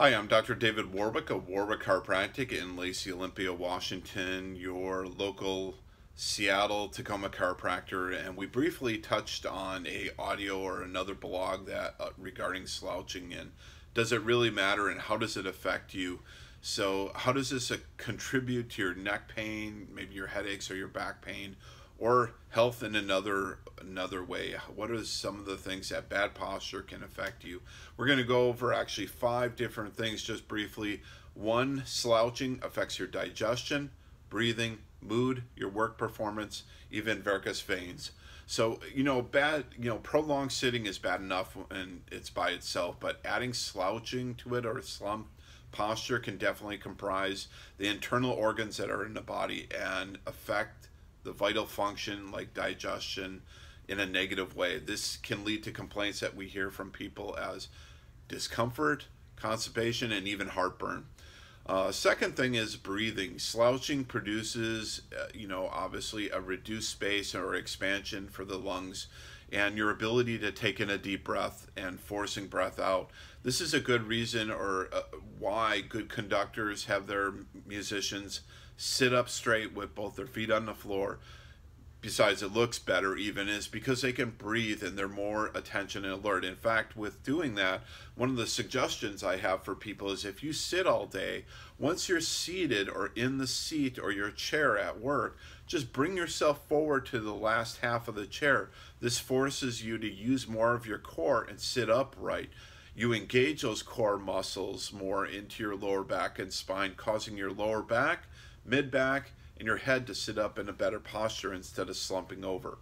Hi, I'm Dr. David Warwick of Warwick Chiropractic in Lacey, Olympia, Washington, your local Seattle Tacoma chiropractor, and we briefly touched on a audio or another blog that regarding slouching and does it really matter and how does it affect you? So how does this contribute to your neck pain, maybe your headaches or your back pain, or health in another way? What are some of the things that bad posture can affect you? We're going to go over actually 5 different things just briefly. 1, slouching affects your digestion, breathing, mood, your work performance, even varicose veins. So, prolonged sitting is bad enough and it's by itself, but adding slouching to it or slump posture can definitely comprise the internal organs that are in the body and affect the vital function like digestion in a negative way. This can lead to complaints that we hear from people as discomfort, constipation, and even heartburn. Second thing is breathing. Slouching produces, obviously a reduced space or expansion for the lungs and your ability to take in a deep breath and forcing breath out. This is a good reason or why good conductors have their musicians sit up straight with both their feet on the floor. Besides, it looks better even, is because they can breathe and they're more attention and alert. In fact, with doing that, one of the suggestions I have for people is if you sit all day, once you're seated or in the seat or your chair at work, just bring yourself forward to the last half of the chair. This forces you to use more of your core and sit upright. You engage those core muscles more into your lower back and spine, causing your lower back, mid-back, and your head to sit up in a better posture instead of slumping over.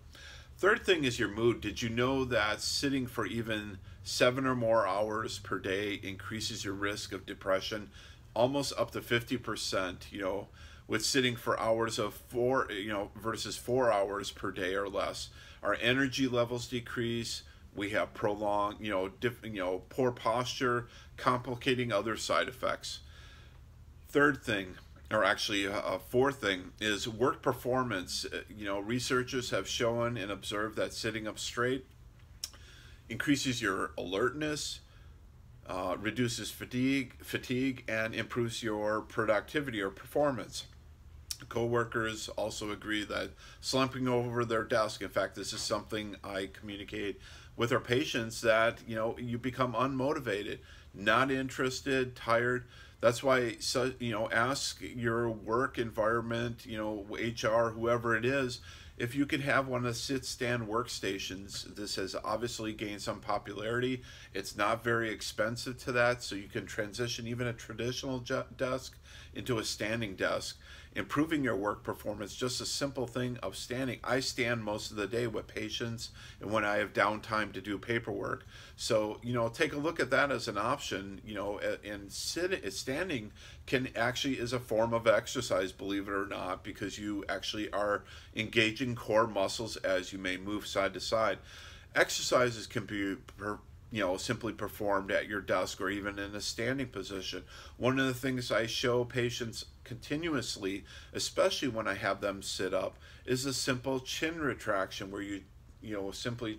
Third thing is your mood. Did you know that sitting for even 7 or more hours per day increases your risk of depression almost up to 50%, with sitting for hours of 4, versus 4 hours per day or less. Our energy levels decrease. We have prolonged, poor posture, complicating other side effects. Third thing, or actually a fourth thing, is work performance. Researchers have shown and observed that sitting up straight increases your alertness, reduces fatigue, and improves your productivity or performance. Co-workers also agree that slumping over their desk, in fact, this is something I communicate with our patients, that you become unmotivated, not interested, tired. That's why, ask your work environment, HR, whoever it is, if you could have one of the sit-stand workstations. This has obviously gained some popularity. It's not very expensive to that, so you can transition even a traditional desk into a standing desk, improving your work performance. Just a simple thing of standing. I stand most of the day with patients and when I have downtime to do paperwork. So, take a look at that as an option, and standing is a form of exercise, believe it or not, because you actually are engaging core muscles as you may move side to side. Exercises can be simply performed at your desk or even in a standing position. One of the things I show patients continuously, especially when I have them sit up, is a simple chin retraction where you simply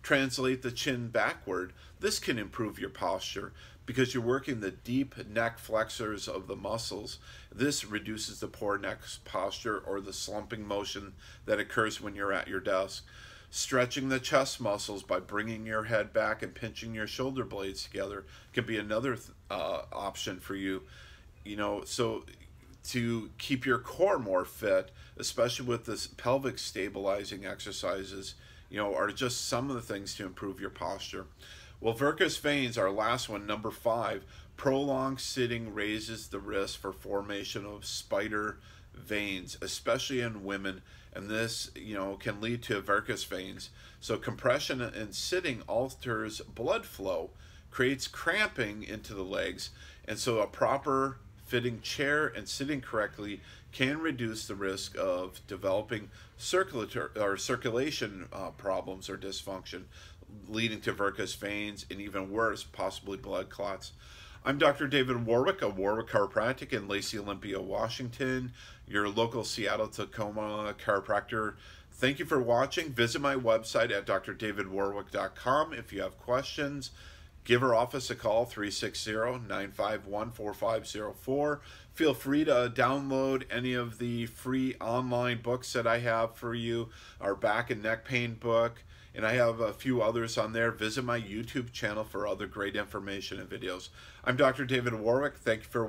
translate the chin backward. This can improve your posture because you're working the deep neck flexors of the muscles. This reduces the poor neck posture or the slumping motion that occurs when you're at your desk. Stretching the chest muscles by bringing your head back and pinching your shoulder blades together can be another option for you. So to keep your core more fit, especially with this pelvic stabilizing exercises, are just some of the things to improve your posture. Well, varicose veins, our last one, number 5. Prolonged sitting raises the risk for formation of spider veins, especially in women, and this can lead to varicose veins. So compression and sitting alters blood flow, creates cramping into the legs, and so a proper fitting chair and sitting correctly can reduce the risk of developing circulation problems or dysfunction, leading to varicose veins and even worse, possibly blood clots. I'm Dr. David Warwick of Warwick Chiropractic in Lacey, Olympia, Washington, your local Seattle Tacoma chiropractor. Thank you for watching. Visit my website at drdavidwarwick.com if you have questions. Give our office a call, 360-951-4504. Feel free to download any of the free online books that I have for you, our back and neck pain book, and I have a few others on there. Visit my YouTube channel for other great information and videos. I'm Dr. David Warwick. Thank you for